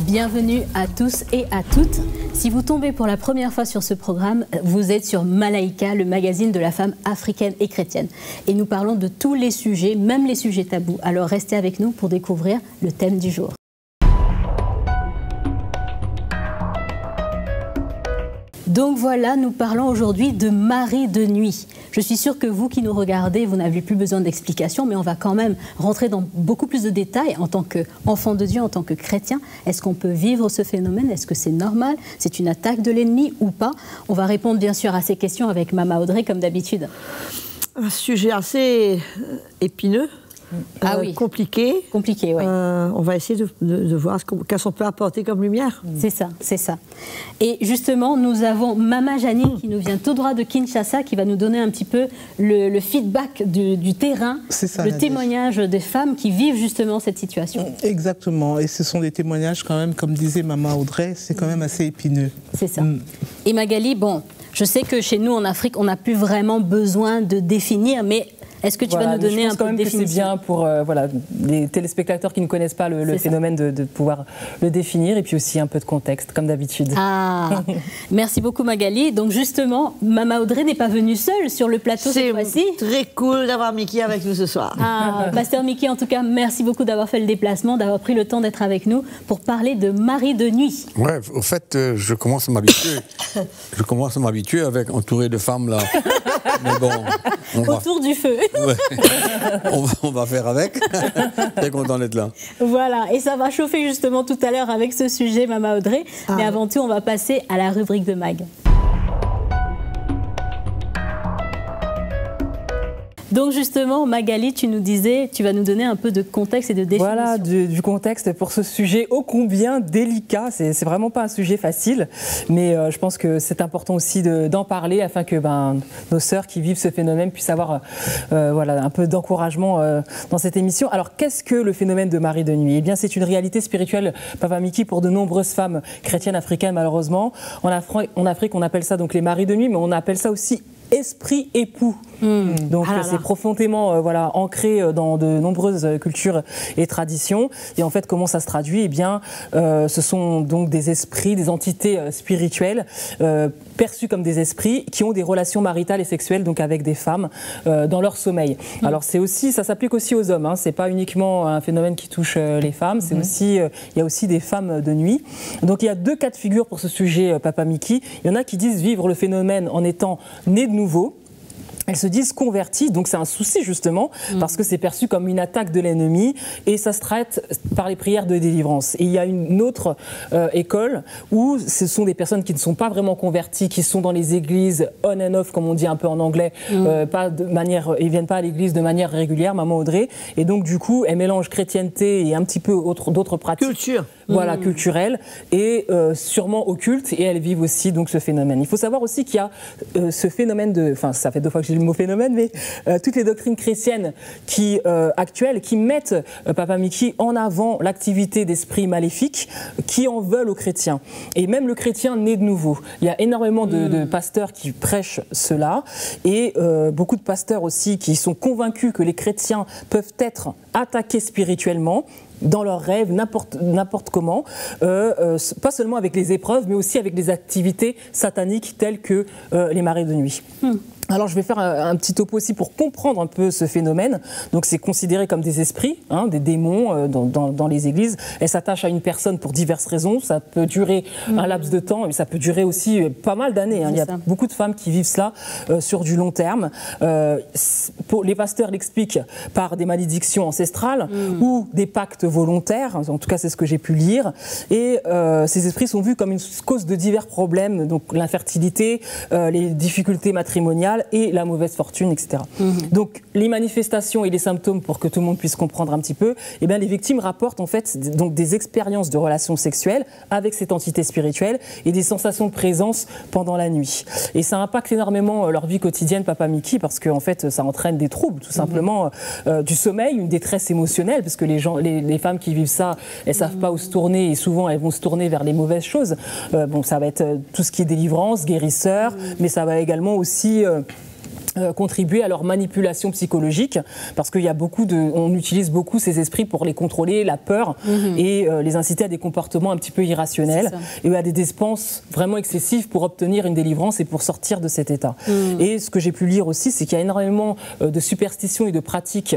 Bienvenue à tous et à toutes. Si vous tombez pour la première fois sur ce programme, vous êtes sur Malaika, le magazine de la femme africaine et chrétienne. Et nous parlons de tous les sujets, même les sujets tabous. Alors restez avec nous pour découvrir le thème du jour. Donc voilà, nous parlons aujourd'hui de mari de nuit. Je suis sûre que vous qui nous regardez, vous n'avez plus besoin d'explications, mais on va quand même rentrer dans beaucoup plus de détails en tant qu'enfant de Dieu, en tant que chrétien. Est-ce qu'on peut vivre ce phénomène? Est-ce que c'est normal? C'est une attaque de l'ennemi ou pas? On va répondre bien sûr à ces questions avec Mama Audrey comme d'habitude. Un sujet assez épineux. Oui. Compliqué. Compliqué, oui. On va essayer de voir qu'est-ce qu'on peut apporter comme lumière. C'est ça, c'est ça. Et justement, nous avons Mama Janine qui nous vient tout droit de Kinshasa, qui va nous donner un petit peu le feedback du terrain, ça, le témoignage des femmes qui vivent justement cette situation. Exactement, et ce sont des témoignages quand même, comme disait Mama Audrey, c'est quand même assez épineux. C'est ça. Et Magali, bon, je sais que chez nous en Afrique, on n'a plus vraiment besoin de définir, mais est-ce que tu vas nous donner un peu de définition? C'est bien pour les téléspectateurs qui ne connaissent pas le phénomène de pouvoir le définir et puis aussi un peu de contexte, comme d'habitude. Ah, merci beaucoup Magali. Donc justement, Mama Audrey n'est pas venue seule sur le plateau cette fois-ci. C'est très cool d'avoir Mickey avec nous ce soir. Ah, Pasteur Mickey, en tout cas, merci beaucoup d'avoir fait le déplacement, d'avoir pris le temps d'être avec nous pour parler de mari de nuit. Ouais, au fait, je commence à m'habituer. Je commence à m'habituer avec entouré de femmes là. Mais bon, autour du feu. Ouais. On va faire avec. Très content d'être là. Voilà, et ça va chauffer justement tout à l'heure avec ce sujet, Mama Audrey. Mais avant tout, on va passer à la rubrique de Mag. Donc justement, Magali, tu nous disais, tu vas nous donner un peu de contexte et de définition. Voilà, du contexte pour ce sujet ô combien délicat. C'est vraiment pas un sujet facile, mais je pense que c'est important aussi d'en parler afin que nos sœurs qui vivent ce phénomène puissent avoir un peu d'encouragement dans cette émission. Alors, qu'est-ce que le phénomène de mari de nuit? Eh bien, c'est une réalité spirituelle, Papa Mickey, pour de nombreuses femmes chrétiennes africaines, malheureusement. En Afrique, on appelle ça donc les maris de nuit, mais on appelle ça aussi esprit époux. Donc c'est profondément ancré dans de nombreuses cultures et traditions. Et en fait, comment ça se traduit? Eh bien, ce sont donc des esprits, des entités spirituelles perçues comme des esprits qui ont des relations maritales et sexuelles donc avec des femmes dans leur sommeil. Alors ça s'applique aussi aux hommes. C'est pas uniquement un phénomène qui touche les femmes. C'est aussi, il y a aussi des femmes de nuit. Donc il y a deux cas de figure pour ce sujet, Papa Mickey. Il y en a qui disent vivre le phénomène en étant né de nouveau. Elles se disent converties, donc c'est un souci justement, parce que c'est perçu comme une attaque de l'ennemi et ça se traite par les prières de délivrance. Et il y a une autre école où ce sont des personnes qui ne sont pas vraiment converties, qui sont dans les églises on and off, comme on dit un peu en anglais, pas de manière, ils viennent pas à l'église de manière régulière, Maman Audrey, et donc du coup elles mélangent chrétienté et un petit peu d'autres pratiques. Culture. Voilà, culturelles et sûrement occultes, et elles vivent aussi donc ce phénomène. Il faut savoir aussi qu'il y a ce phénomène ça fait 2 fois que j'ai le mot phénomène, mais toutes les doctrines chrétiennes actuelles qui mettent, Papa Mickey, en avant l'activité d'esprits maléfiques qui en veulent aux chrétiens. Et même le chrétien né de nouveau. Il y a énormément de pasteurs qui prêchent cela, et beaucoup de pasteurs aussi qui sont convaincus que les chrétiens peuvent être attaqués spirituellement dans leurs rêves, n'importe comment, pas seulement avec les épreuves, mais aussi avec des activités sataniques telles que les maris de nuit. Alors je vais faire un petit topo aussi pour comprendre un peu ce phénomène. Donc c'est considéré comme des esprits, des démons dans les églises. Elles s'attachent à une personne pour diverses raisons. Ça peut durer un laps de temps, mais ça peut durer aussi pas mal d'années. Il y a beaucoup de femmes qui vivent cela sur du long terme. Les pasteurs l'expliquent par des malédictions ancestrales ou des pactes volontaires. En tout cas, c'est ce que j'ai pu lire. Et ces esprits sont vus comme une cause de divers problèmes, donc l'infertilité, les difficultés matrimoniales et la mauvaise fortune, etc. Donc les manifestations et les symptômes, pour que tout le monde puisse comprendre un petit peu, eh bien, les victimes rapportent en fait donc des expériences de relations sexuelles avec cette entité spirituelle et des sensations de présence pendant la nuit. Et ça impacte énormément leur vie quotidienne, Papa Mickey, parce qu'en fait ça entraîne des troubles, tout simplement, du sommeil, une détresse émotionnelle, parce que les femmes qui vivent ça, elles savent pas où se tourner et souvent elles vont se tourner vers les mauvaises choses. Ça va être tout ce qui est délivrance, guérisseur, mais ça va également aussi contribuer à leur manipulation psychologique, parce qu'il y a on utilise beaucoup ces esprits pour les contrôler, la peur, et les inciter à des comportements un petit peu irrationnels et à des dépenses vraiment excessives pour obtenir une délivrance et pour sortir de cet état. Et ce que j'ai pu lire aussi, c'est qu'il y a énormément de superstitions et de pratiques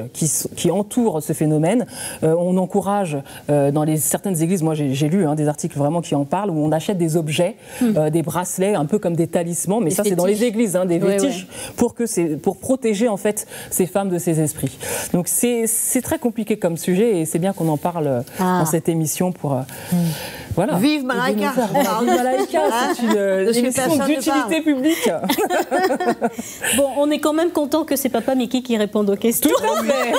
qui entourent ce phénomène. On encourage dans certaines églises, moi j'ai lu des articles vraiment qui en parlent, où on achète des objets, des bracelets, un peu comme des talismans, mais ça c'est dans les églises, des vétiges, pour protéger en fait ces femmes de ces esprits. Donc c'est très compliqué comme sujet et c'est bien qu'on en parle dans cette émission pour voilà. Vive Malaika. Vive Malaika, c'est une émission d'utilité publique. Bon, on est quand même content que c'est Papa Mickey qui réponde aux questions. Tout à fait.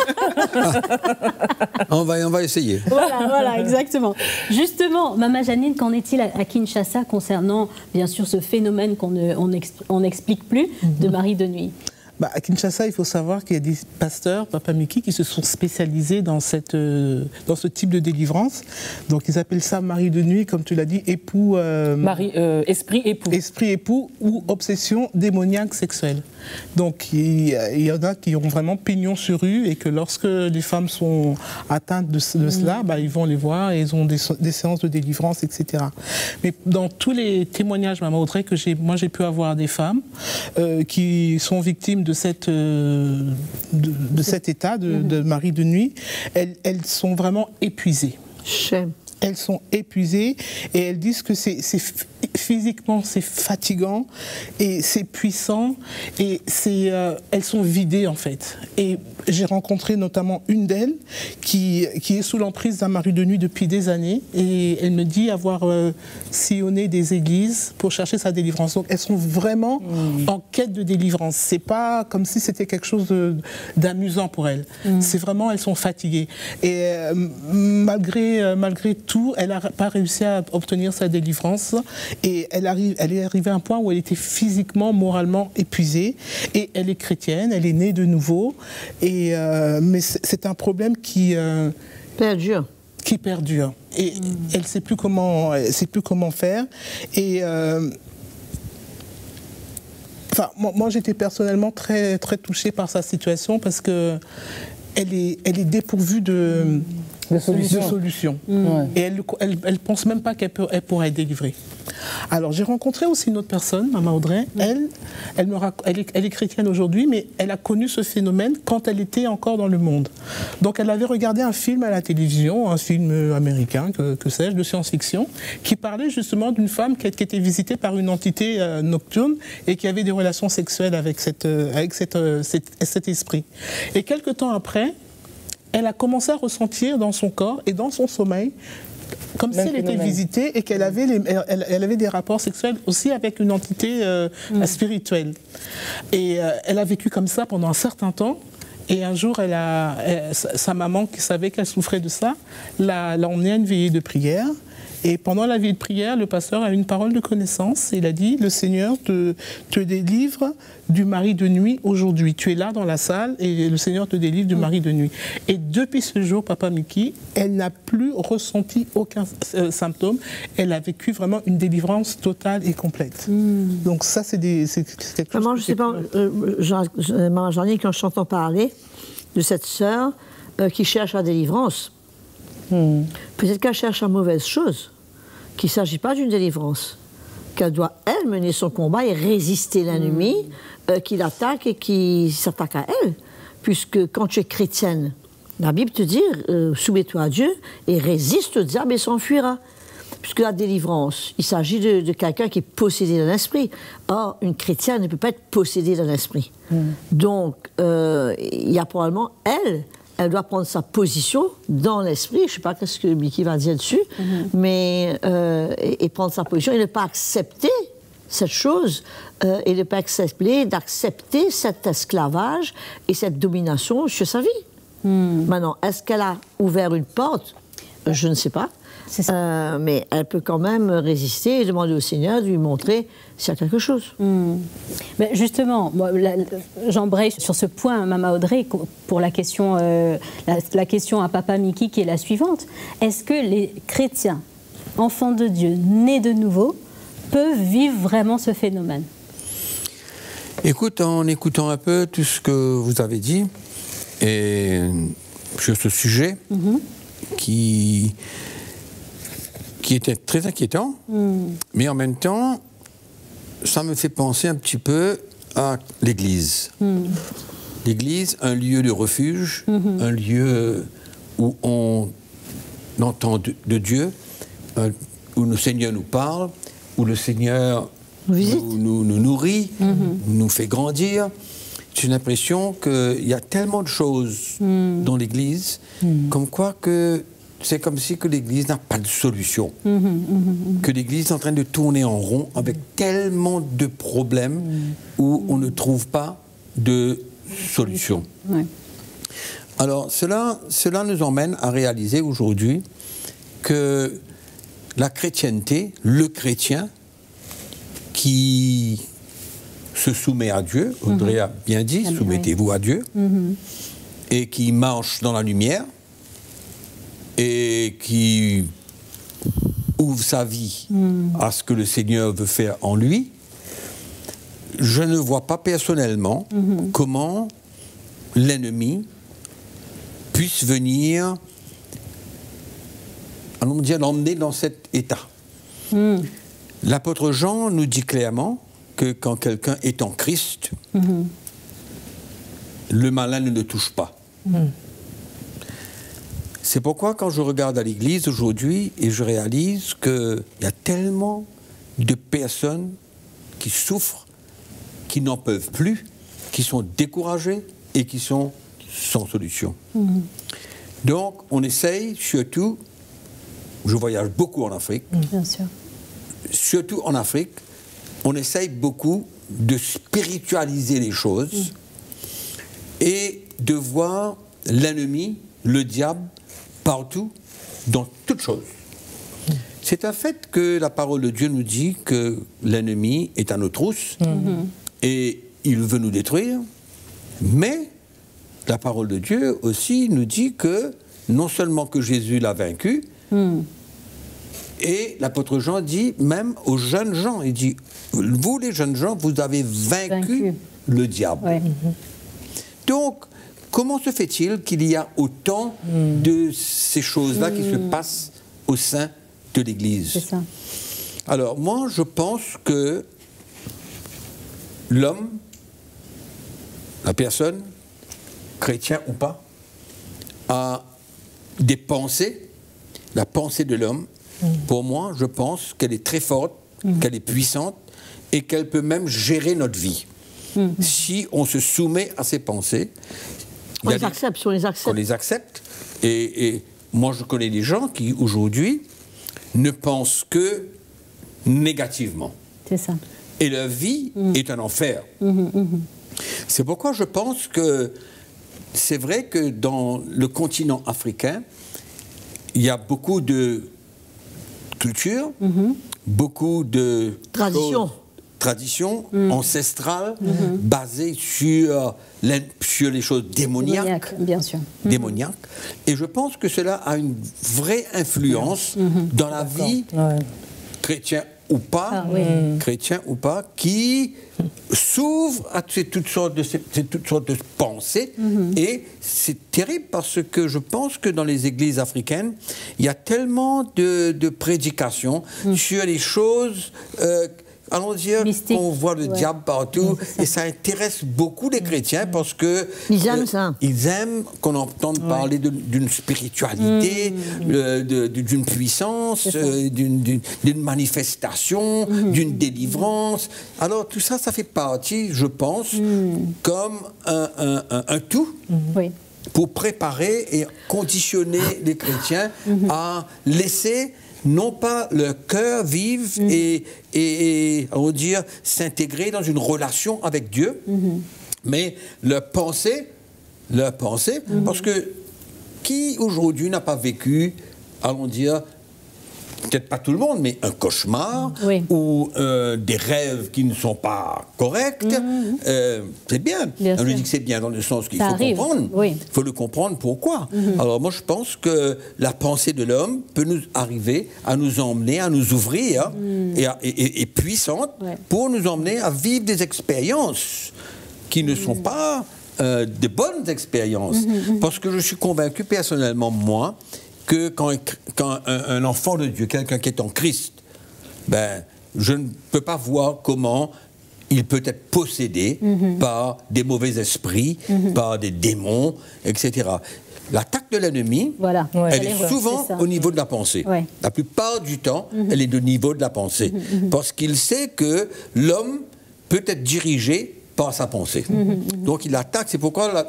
On va essayer. Voilà, exactement. Justement, Maman Janine, qu'en est-il à Kinshasa concernant, bien sûr, ce phénomène qu'on n'explique plus de Marie de nuit? À Kinshasa, il faut savoir qu'il y a des pasteurs, Papa Mickey, qui se sont spécialisés dans ce type de délivrance. Donc, ils appellent ça Marie de nuit, comme tu l'as dit, époux... esprit époux. Esprit époux ou obsession démoniaque sexuelle. Donc, il y en a qui ont vraiment pignon sur rue et que lorsque les femmes sont atteintes de cela, ils vont les voir et ils ont des séances de délivrance, etc. Mais dans tous les témoignages, Maman Audrey, que j'ai pu avoir des femmes qui sont victimes de cet état de Marie de nuit, elles sont vraiment épuisées. Elles sont épuisées et elles disent que physiquement c'est fatigant et c'est puissant et elles sont vidées en fait. Et j'ai rencontré notamment une d'elles qui est sous l'emprise d'un mari de nuit depuis des années et elle me dit avoir sillonné des églises pour chercher sa délivrance. Donc elles sont vraiment en quête de délivrance. C'est pas comme si c'était quelque chose d'amusant pour elles. C'est vraiment, elles sont fatiguées. Et malgré tout, elle n'a pas réussi à obtenir sa délivrance et elle est arrivée à un point où elle était physiquement, moralement épuisée et elle est chrétienne, elle est née de nouveau mais c'est un problème qui perdure. Et elle ne sait plus comment faire et moi j'étais personnellement très, très touchée par sa situation parce que elle est dépourvue de solution. Et elle pense même pas qu'elle pourrait être délivrée. Alors j'ai rencontré aussi une autre personne, Maman Audrey. Elle est chrétienne aujourd'hui, mais elle a connu ce phénomène quand elle était encore dans le monde. Donc elle avait regardé un film à la télévision, un film américain, que sais-je, de science-fiction, qui parlait justement d'une femme qui était visitée par une entité nocturne et qui avait des relations sexuelles avec cet esprit. Et quelque temps après, elle a commencé à ressentir dans son corps et dans son sommeil comme si elle était visitée et qu'elle avait, elle avait des rapports sexuels aussi avec une entité spirituelle. Et elle a vécu comme ça pendant un certain temps. Et un jour, sa maman, qui savait qu'elle souffrait de ça, l'a emmenée à une veillée de prière. Et pendant la veillée de prière, le pasteur a eu une parole de connaissance. Il a dit, le Seigneur te délivre du mari de nuit aujourd'hui. Tu es là dans la salle et le Seigneur te délivre du mari de nuit. Et depuis ce jour, Papa Mickey, elle n'a plus ressenti aucun symptôme. Elle a vécu vraiment une délivrance totale et complète. Donc ça, c'est quelque chose... Maman, je ne sais pas, Maman Janine, quand je t'entends parler de cette sœur qui cherche la délivrance, peut-être qu'elle cherche la mauvaise chose, qu'il ne s'agit pas d'une délivrance, qu'elle doit, elle, mener son combat et résister l'ennemi qui l'attaque et qui s'attaque à elle. Puisque quand tu es chrétienne, la Bible te dit, soumets-toi à Dieu et résiste au diable et s'enfuira. Puisque la délivrance, il s'agit de quelqu'un qui est possédé d'un esprit. Or, une chrétienne ne peut pas être possédée d'un esprit. Donc, il y a probablement, elle doit prendre sa position dans l'esprit, je ne sais pas ce que Mickey va dire dessus, mais et prendre sa position et ne pas accepter cette chose et ne pas d'accepter cet esclavage et cette domination sur sa vie. Maintenant, est-ce qu'elle a ouvert une porte? Je ne sais pas. Mais elle peut quand même résister et demander au Seigneur de lui montrer s'il y a quelque chose. Mais justement, j'embraye sur ce point, Maman Audrey, pour la question à Papa Mickey qui est la suivante. Est-ce que les chrétiens, enfants de Dieu, nés de nouveau, peuvent vivre vraiment ce phénomène? Écoute, en écoutant un peu tout ce que vous avez dit, et sur ce sujet, qui était très inquiétant, mais en même temps, ça me fait penser un petit peu à l'Église. L'Église, un lieu de refuge, un lieu où on entend de Dieu, où le Seigneur nous parle, où le Seigneur nous nourrit, nous fait grandir. J'ai l'impression qu'il y a tellement de choses dans l'Église, comme quoi que c'est comme si que l'Église n'a pas de solution. Que l'Église est en train de tourner en rond avec tellement de problèmes où on ne trouve pas de solution. Ouais. Alors, cela nous emmène à réaliser aujourd'hui que la chrétienté, le chrétien qui se soumet à Dieu, Audrey a bien dit, soumettez-vous à Dieu, et qui marche dans la lumière, et qui ouvre sa vie à ce que le Seigneur veut faire en lui, je ne vois pas personnellement comment l'ennemi puisse venir, allons dire, l'emmener dans cet état. L'apôtre Jean nous dit clairement que quand quelqu'un est en Christ, le malin ne le touche pas. C'est pourquoi quand je regarde à l'Église aujourd'hui et je réalise qu'il y a tellement de personnes qui souffrent, qui n'en peuvent plus, qui sont découragées et qui sont sans solution. Donc on essaye surtout, je voyage beaucoup en Afrique, Bien sûr. surtout en Afrique, on essaye beaucoup de spiritualiser les choses et de voir l'ennemi, le diable, partout, dans toutes choses. C'est un fait que la parole de Dieu nous dit que l'ennemi est à nos trousses et il veut nous détruire, mais la parole de Dieu aussi nous dit que non seulement que Jésus l'a vaincu, et l'apôtre Jean dit même aux jeunes gens, il dit, vous les jeunes gens, vous avez vaincu le diable. Ouais. Donc, comment se fait-il qu'il y a autant de ces choses-là qui se passent au sein de l'Église? C'est ça. Alors, moi, je pense que l'homme, la personne, chrétien ou pas, a des pensées. La pensée de l'homme, pour moi, je pense qu'elle est très forte, qu'elle est puissante et qu'elle peut même gérer notre vie. Si on se soumet à ses pensées, On les accepte, on les accepte. qu'on les accepte. Et moi, je connais des gens qui, aujourd'hui, ne pensent que négativement. C'est ça. Et leur vie est un enfer. C'est pourquoi je pense que c'est vrai que dans le continent africain, il y a beaucoup de culture, beaucoup de traditions ancestrales basées sur les choses démoniaques. Bien sûr. Démoniaques. Et je pense que cela a une vraie influence dans la vie, chrétien ou pas, qui s'ouvre à toutes sortes de pensées. Et c'est terrible parce que je pense que dans les églises africaines, il y a tellement de prédications sur les choses, allons dire, mystique. qu'on voit le diable partout, et ça intéresse beaucoup les chrétiens parce que Ils aiment ça. Ils aiment qu'on entende parler d'une spiritualité, d'une puissance, d'une manifestation, d'une délivrance. Alors tout ça, ça fait partie, je pense, comme un tout. Oui. Pour préparer et conditionner les chrétiens à laisser non pas leur cœur vivre et on va dire, s'intégrer dans une relation avec Dieu, mais leur pensée, parce que qui aujourd'hui n'a pas vécu, allons dire, peut-être pas tout le monde, mais un cauchemar ou des rêves qui ne sont pas corrects, c'est bien. On lui dit que c'est bien dans le sens qu'il faut comprendre. Il faut le comprendre pourquoi. Alors moi, je pense que la pensée de l'homme peut nous arriver à nous emmener, à nous ouvrir et puissante pour nous emmener à vivre des expériences qui ne sont pas de bonnes expériences. Parce que je suis convaincu personnellement, moi, que quand un enfant de Dieu, quelqu'un qui est en Christ, ben, je ne peux pas voir comment il peut être possédé par des mauvais esprits, par des démons, etc. L'attaque de l'ennemi, elle est souvent au niveau de la pensée. La plupart du temps, elle est au niveau de la pensée. Parce qu'il sait que l'homme peut être dirigé par sa pensée. Donc il attaque, c'est pourquoi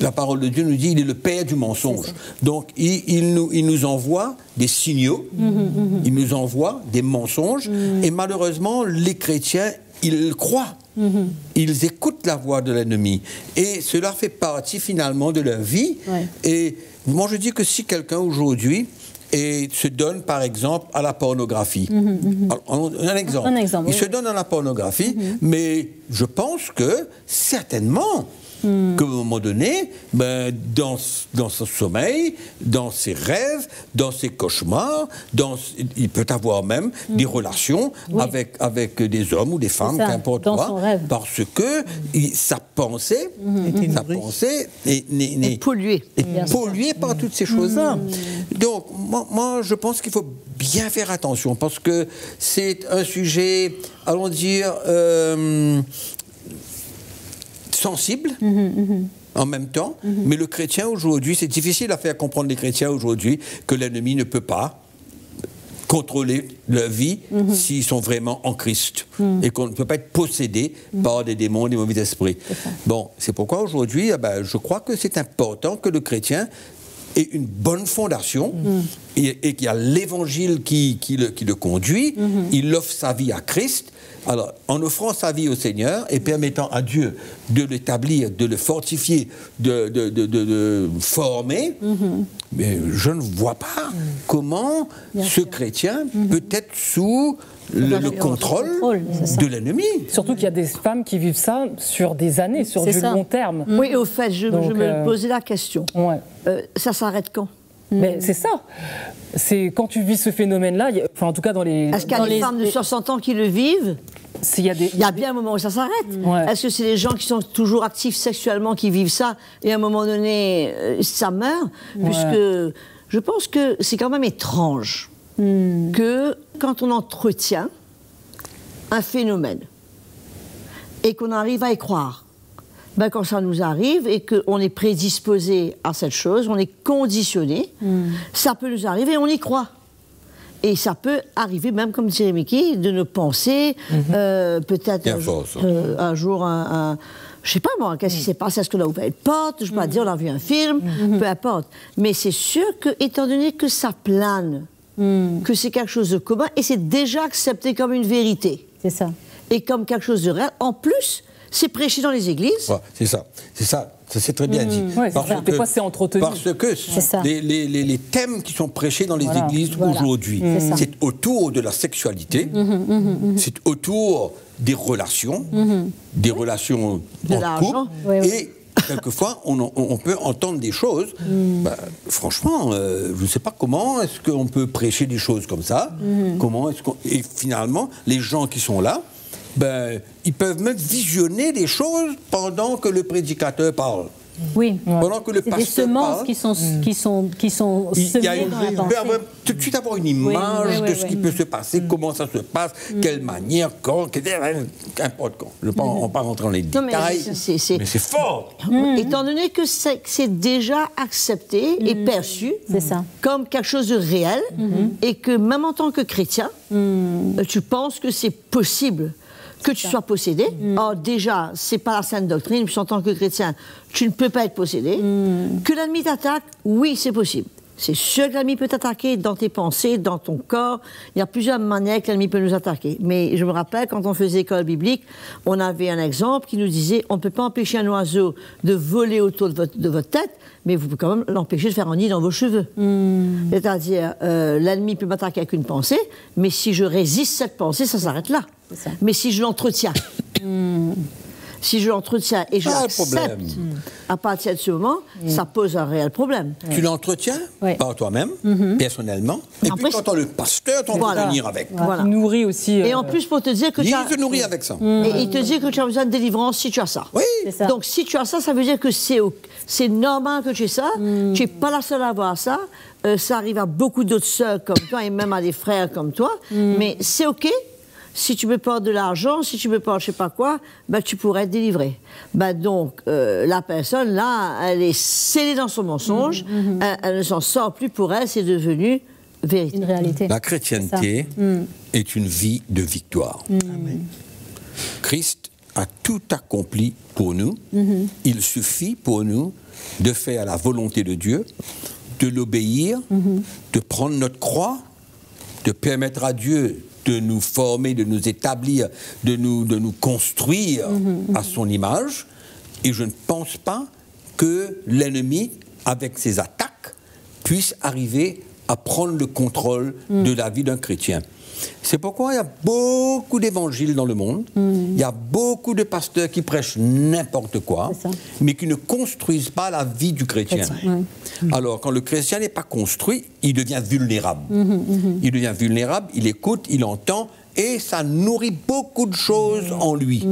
la parole de Dieu nous dit il est le père du mensonge. Donc il nous envoie des signaux, il nous envoie des mensonges, et malheureusement les chrétiens, ils croient. Ils écoutent la voix de l'ennemi. Et cela fait partie finalement de leur vie. Et moi je dis que si quelqu'un aujourd'hui se donne par exemple à la pornographie. Un exemple. Il se donne à la pornographie, mais je pense que certainement qu'à un moment donné, ben, dans son sommeil, dans ses rêves, dans ses cauchemars, il peut avoir même des relations avec des hommes ou des femmes, qu'importe quoi, parce que sa pensée est polluée. Polluée par toutes ces choses-là. Donc, moi, je pense qu'il faut bien faire attention, parce que c'est un sujet, allons dire, sensible en même temps, mais le chrétien aujourd'hui, c'est difficile à faire comprendre les chrétiens aujourd'hui que l'ennemi ne peut pas contrôler leur vie s'ils sont vraiment en Christ et qu'on ne peut pas être possédé par des démons, des mauvais esprits. Bon, c'est pourquoi aujourd'hui, je crois que c'est important que le chrétien ait une bonne fondation et qu'il y a l'évangile qui le conduit, il offre sa vie à Christ. Alors, en offrant sa vie au Seigneur et permettant à Dieu de l'établir, de le fortifier, de former, mais je ne vois pas comment ce chrétien peut être sous le contrôle de l'ennemi. Surtout qu'il y a des femmes qui vivent ça sur des années, sur du long terme. Oui, au fait, je me posais la question. Ça s'arrête quand ? Mais c'est ça. C'est quand tu vis ce phénomène-là, enfin en tout cas dans les... Est-ce qu'il y a des femmes de 60 ans qui le vivent ? Il y a bien un moment où ça s'arrête. Est-ce que c'est les gens qui sont toujours actifs sexuellement qui vivent ça et à un moment donné, ça meurt ? Puisque je pense que c'est quand même étrange que quand on entretient un phénomène et qu'on arrive à y croire, ben quand ça nous arrive et qu'on est prédisposé à cette chose, on est conditionné, ça peut nous arriver et on y croit. Et ça peut arriver, même comme disait Mickey, de nos pensées, peut-être un jour, je sais pas moi, qu'est-ce qui s'est passé, est-ce qu'on a ouvert une porte, je peux pas dire, on a vu un film, peu importe. Mais c'est sûr que, étant donné que ça plane, que c'est quelque chose de commun, et c'est déjà accepté comme une vérité. C'est ça. Et comme quelque chose de réel, en plus, c'est prêché dans les églises. Ouais, c'est ça, ça c'est très bien dit. Des fois, c'est entretenu. Parce que les thèmes qui sont prêchés dans les églises aujourd'hui, c'est autour de la sexualité, c'est autour des relations en couple, et quelquefois, on peut entendre des choses. Franchement, je ne sais pas comment est-ce qu'on peut prêcher des choses comme ça. Comment est-ce et finalement, les gens qui sont là, ils peuvent même visionner des choses pendant que le prédicateur parle. Oui, pendant que le pasteur des semences parle, qui sont semées dans la pensée. Il peut tout de suite avoir une image de ce qui peut se passer, comment ça se passe, quelle manière, quand, qu'importe quand. Je ne vais pas rentrer dans les détails, mais c'est fort. Étant donné que c'est déjà accepté et perçu comme quelque chose de réel, et que même en tant que chrétien, tu penses que c'est possible que tu sois possédé. Or, déjà, c'est pas la sainte doctrine, puis en tant que chrétien, tu ne peux pas être possédé. Que l'ennemi t'attaque, oui, c'est possible. C'est sûr que l'ennemi peut t'attaquer dans tes pensées, dans ton corps. Il y a plusieurs manières que l'ennemi peut nous attaquer. Mais je me rappelle, quand on faisait école biblique, on avait un exemple qui nous disait on ne peut pas empêcher un oiseau de voler autour de votre tête, mais vous pouvez quand même l'empêcher de faire un nid dans vos cheveux. C'est-à-dire, l'ennemi peut m'attaquer avec une pensée, mais si je résiste cette pensée, ça s'arrête là. Mais si je l'entretiens, si je l'entretiens et je l'accepte, à partir de ce moment, ça pose un réel problème. Tu l'entretiens par toi-même, personnellement, et Après, puis quand le pasteur t'en veut venir avec. Voilà. Il nourrit aussi. Et en plus, pour te dire que Il te nourrit avec ça. et il te dit que tu as besoin de délivrance si tu as ça. Oui. Ça. Donc, si tu as ça, ça veut dire que c'est normal que tu aies ça. Tu n'es pas la seule à avoir ça. Ça arrive à beaucoup d'autres sœurs comme toi et même à des frères comme toi. Mais c'est OK. Si tu me portes de l'argent, si tu me portes je sais pas quoi, ben, tu pourrais être délivré. Ben, donc, la personne, là, elle est scellée dans son mensonge. Elle ne s'en sort plus pour elle. C'est devenu vérité. Une réalité. La chrétienté est une vie de victoire. Amen. Christ a tout accompli pour nous. Il suffit pour nous de faire la volonté de Dieu, de l'obéir, de prendre notre croix, de permettre à Dieu de nous former, de nous établir, de nous construire à son image. Et je ne pense pas que l'ennemi, avec ses attaques, puisse arriver à prendre le contrôle de la vie d'un chrétien. C'est pourquoi il y a beaucoup d'évangiles dans le monde, il y a beaucoup de pasteurs qui prêchent n'importe quoi, mais qui ne construisent pas la vie du chrétien. Alors, quand le chrétien n'est pas construit, il devient vulnérable. Il devient vulnérable, il écoute, il entend, et ça nourrit beaucoup de choses en lui.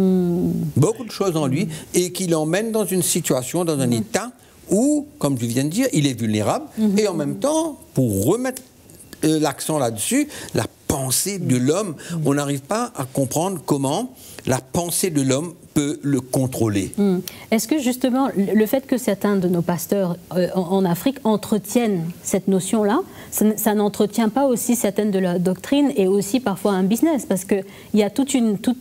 Beaucoup de choses en lui, et qui l'emmène dans une situation, dans un état où, comme je viens de dire, il est vulnérable, et en même temps, pour remettre l'accent là-dessus, la pensée de l'homme, on n'arrive pas à comprendre comment la pensée de l'homme peut le contrôler. Est-ce que justement, le fait que certains de nos pasteurs en Afrique entretiennent cette notion-là, ça n'entretient pas aussi certaines de leurs doctrines et aussi parfois un business? Parce qu'il y a tout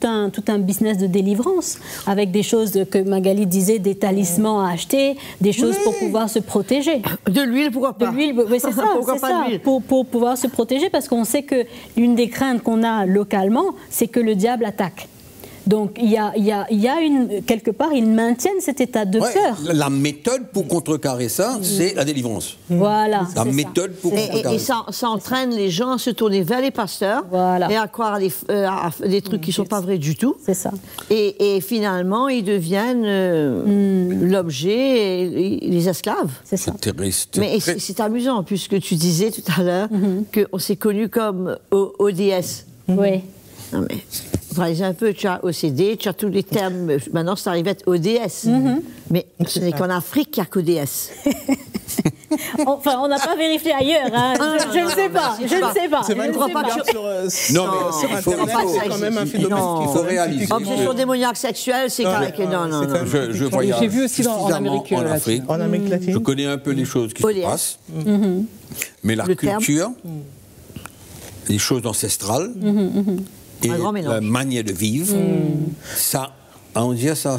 un business de délivrance avec des choses que Magali disait, des talismans à acheter, des choses pour pouvoir se protéger. De l'huile, pourquoi pas? De l'huile, oui, c'est ça, Pourquoi c'est pas ça, de l'huile? pour pouvoir se protéger, parce qu'on sait que l'une des craintes qu'on a localement, c'est que le diable attaque. Donc, il y a quelque part, ils maintiennent cet état de peur. La méthode pour contrecarrer ça, c'est la délivrance. Voilà. La méthode pour contrecarrer Et ça entraîne les gens à se tourner vers les pasteurs et à croire à des trucs qui ne sont pas vrais du tout. C'est ça. Et finalement, ils deviennent l'objet et les esclaves. C'est ça. C'est triste. Mais c'est amusant, puisque tu disais tout à l'heure qu'on s'est connu comme ODS. Oui. Non mais, réalisez un peu, tu as OCD, tu as tous les termes, maintenant ça arrive à être ODS. Mais ce n'est qu'en Afrique qu'il n'y a qu'ODS. Enfin, on n'a pas vérifié ailleurs, hein. Je ne sais pas, je ne sais pas. C'est vrai je ne qu'on sais pas. regarde sur Internet, c'est quand même un phénomène qu'il faut réaliser. Obsession démoniaque sexuelle, c'est quand même... Non. Je voyage J'ai vu aussi en Amérique en Afrique. En Amérique latine. Je connais un peu les choses qui se passent. Mais la culture, les choses ancestrales, et la manière de vivre, ça, on dirait ça,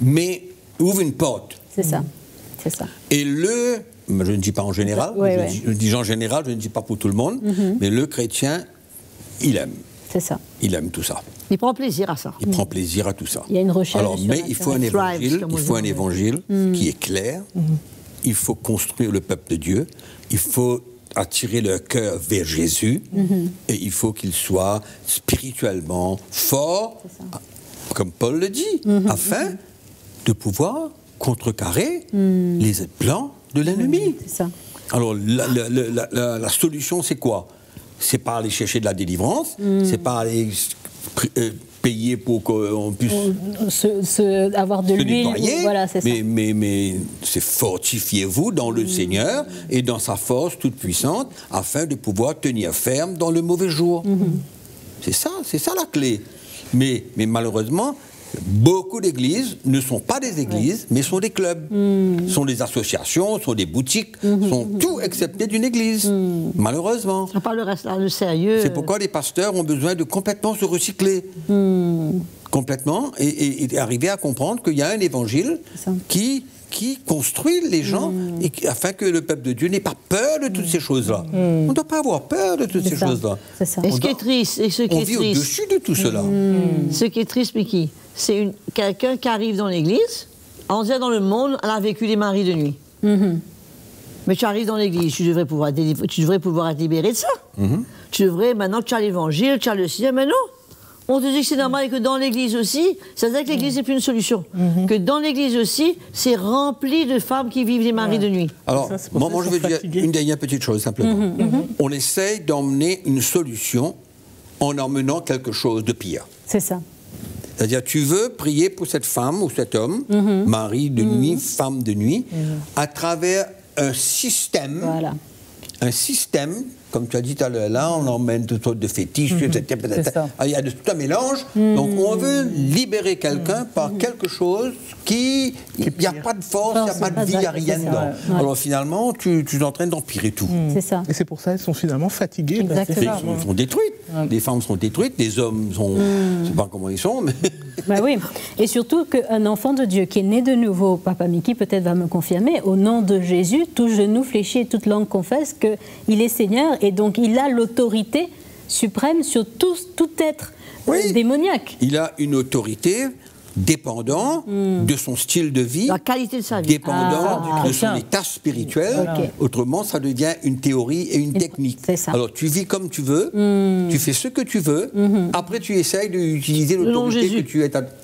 mais ouvre une porte. C'est ça, c'est ça. Et je ne dis pas en général, je dis en général, je ne dis pas pour tout le monde, mais le chrétien, il aime. C'est ça. Il aime tout ça. Il prend plaisir à ça. Il prend plaisir à tout ça. Il y a une recherche. Alors, mais il faut un évangile, qui est clair. Il faut construire le peuple de Dieu. Il faut attirer leur cœur vers Jésus. Et il faut qu'il soit spirituellement fort, comme Paul le dit, afin de pouvoir contrecarrer les plans de l'ennemi. C'est ça. Alors, la solution, c'est quoi? C'est pas aller chercher de la délivrance, c'est pas aller payer pour qu'on puisse avoir de l'huile. Voilà, c'est ça. Mais c'est fortifiez-vous dans le Seigneur et dans sa force toute puissante afin de pouvoir tenir ferme dans le mauvais jour. C'est ça la clé. Mais malheureusement, beaucoup d'églises ne sont pas des églises, mais sont des clubs, sont des associations, sont des boutiques, sont tout excepté d'une église, malheureusement. On parle le reste, là, le sérieux. C'est pourquoi les pasteurs ont besoin de complètement se recycler. Complètement, et arriver à comprendre qu'il y a un évangile qui construit les gens afin que le peuple de Dieu n'ait pas peur de toutes ces choses-là. On ne doit pas avoir peur de toutes ces choses-là. Et ce qui est triste, on vit au-dessus de tout cela. Ce qui est triste, Mickey, c'est quelqu'un qui arrive dans l'église, en disant dans le monde, elle a vécu les maris de nuit. Mais tu arrives dans l'église, tu devrais pouvoir être libéré de ça. Tu devrais, maintenant que tu as l'évangile, tu as le ciel, mais non. On te dit que c'est normal et que dans l'église aussi, ça veut dire que l'église n'est plus une solution. Que dans l'église aussi, c'est rempli de femmes qui vivent les maris de nuit. Alors, moi je veux dire une dernière petite chose, simplement. On essaye d'emmener une solution en emmenant quelque chose de pire. C'est ça. C'est-à-dire, tu veux prier pour cette femme ou cet homme, mari de nuit, femme de nuit, à travers un système. Voilà. Un système, comme tu as dit tout à l'heure, là, on emmène toutes sortes de fétiches, etc. Il y a tout un mélange. Donc, on veut libérer quelqu'un par quelque chose qui... Il n'y a pas de force, il n'y a pas de vie, il n'y a rien dedans. Alors, finalement, tu t'entraînes d'empirer tout. C'est ça. Et c'est pour ça qu'elles sont finalement fatiguées. Exactement. Ils sont détruites. Les femmes sont détruites, les hommes sont... Je ne sais pas comment ils sont, mais... Bah oui, et surtout qu'un enfant de Dieu qui est né de nouveau, Papa Mickey peut-être va me confirmer, au nom de Jésus, tout genou fléchi et toute langue confesse qu'il est Seigneur, et donc il a l'autorité suprême sur tout être démoniaque. Il a une autorité dépendant de son style de vie, la qualité de sa vie, dépendant de son état spirituel. Autrement, ça devient une théorie et une technique. Alors, tu vis comme tu veux, tu fais ce que tu veux, après tu essayes d'utiliser l'autorité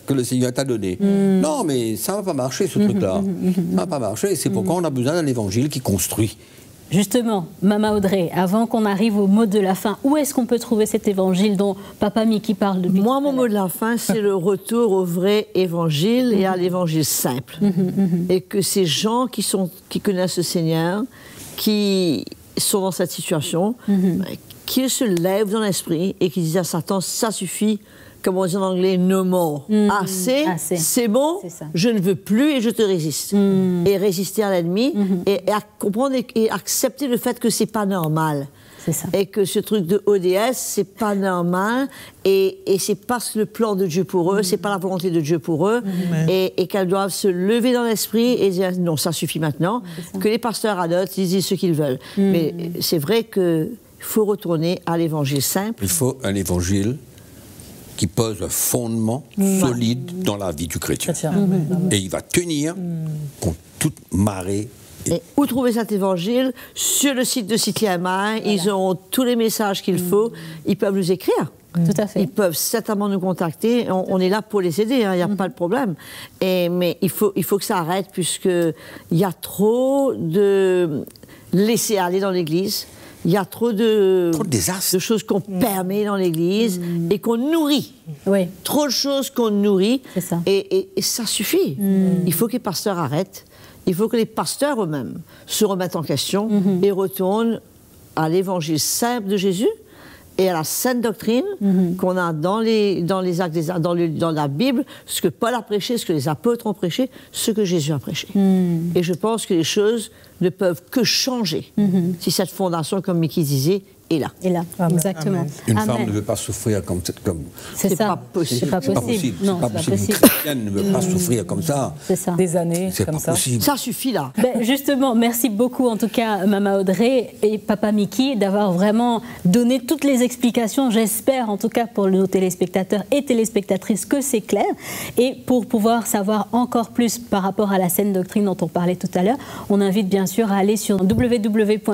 que le Seigneur t'a donnée. Non, mais ça ne va pas marcher, ce truc-là. Ça ne va pas marcher, c'est pourquoi on a besoin d'un évangile qui construit. Justement, Mama Audrey, avant qu'on arrive au mot de la fin, où est-ce qu'on peut trouver cet évangile dont Papa Mickey parle depuis? Moi, mon mot de la fin, c'est le retour au vrai évangile et à l'évangile simple. Et que ces gens qui connaissent le Seigneur, qui sont dans cette situation, qu'ils se lèvent dans l'esprit et qu'ils disent à Satan, ça suffit. Comme on dit en anglais, no more. Assez. C'est bon, je ne veux plus et je te résiste. Et résister à l'ennemi et à comprendre et accepter le fait que c'est pas normal. C'est ça. Et que ce truc de ODS, c'est pas normal et c'est pas le plan de Dieu pour eux, c'est pas la volonté de Dieu pour eux et qu'elles doivent se lever dans l'esprit et dire non, ça suffit maintenant. Que les pasteurs adoptent, ils disent ce qu'ils veulent. Mais c'est vrai qu'il faut retourner à l'évangile simple. Il faut un évangile qui pose un fondement solide dans la vie du chrétien. Et il va tenir contre toute marée. Et où trouver cet évangile? Sur le site de CTMI, ils ont tous les messages qu'il faut, ils peuvent nous écrire. Tout à fait. Ils peuvent certainement nous contacter, on est là pour les aider, il n'y a pas de problème. Mais il faut que ça arrête, puisqu'il y a trop de laisser aller dans l'Église. Il y a trop de choses qu'on permet dans l'Église et qu'on nourrit. Trop de choses qu'on nourrit. Et ça suffit. Il faut que les pasteurs arrêtent. Il faut que les pasteurs eux-mêmes se remettent en question et retournent à l'évangile simple de Jésus et à la sainte doctrine qu'on a dans la Bible, ce que Paul a prêché, ce que les apôtres ont prêché, ce que Jésus a prêché. Et je pense que les choses ne peuvent que changer si cette fondation, comme Mickey disait, est là. Et là, exactement. Une femme ne veut pas souffrir comme... C'est ça. Pas possible. C'est pas possible. Non, c'est pas possible. Une chrétienne ne veut pas souffrir comme ça. C'est ça. Des années c'est comme pas ça. Possible. Ça suffit là. Justement, merci beaucoup en tout cas Mama Audrey et Papa Mickey d'avoir vraiment donné toutes les explications. J'espère en tout cas pour nos téléspectateurs et téléspectatrices que c'est clair. Et pour pouvoir savoir encore plus par rapport à la saine doctrine dont on parlait tout à l'heure, on invite bien sûr à aller sur www.ctmi.app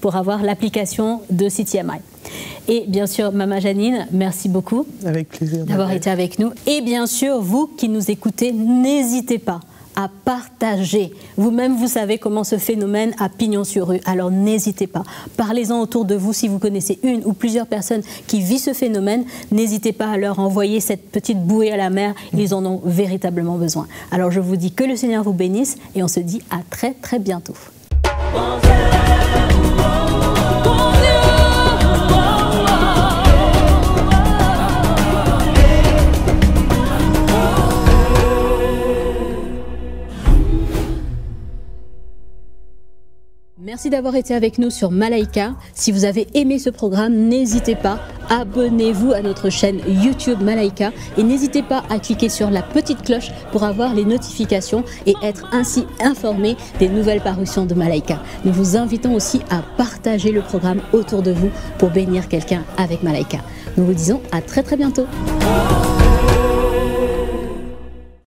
pour avoir l'application de CTMI. Et bien sûr, Mama Janine, merci beaucoup d'avoir été avec nous. Et bien sûr, vous qui nous écoutez, n'hésitez pas à partager. Vous-même, vous savez comment ce phénomène a pignon sur rue. Alors n'hésitez pas. Parlez-en autour de vous si vous connaissez une ou plusieurs personnes qui vivent ce phénomène. N'hésitez pas à leur envoyer cette petite bouée à la mer. Ils en ont véritablement besoin. Alors je vous dis que le Seigneur vous bénisse et on se dit à très très bientôt. Merci d'avoir été avec nous sur Malaika. Si vous avez aimé ce programme, n'hésitez pas, abonnez-vous à notre chaîne YouTube Malaika et n'hésitez pas à cliquer sur la petite cloche pour avoir les notifications et être ainsi informé des nouvelles parutions de Malaika. Nous vous invitons aussi à partager le programme autour de vous pour bénir quelqu'un avec Malaika. Nous vous disons à très bientôt.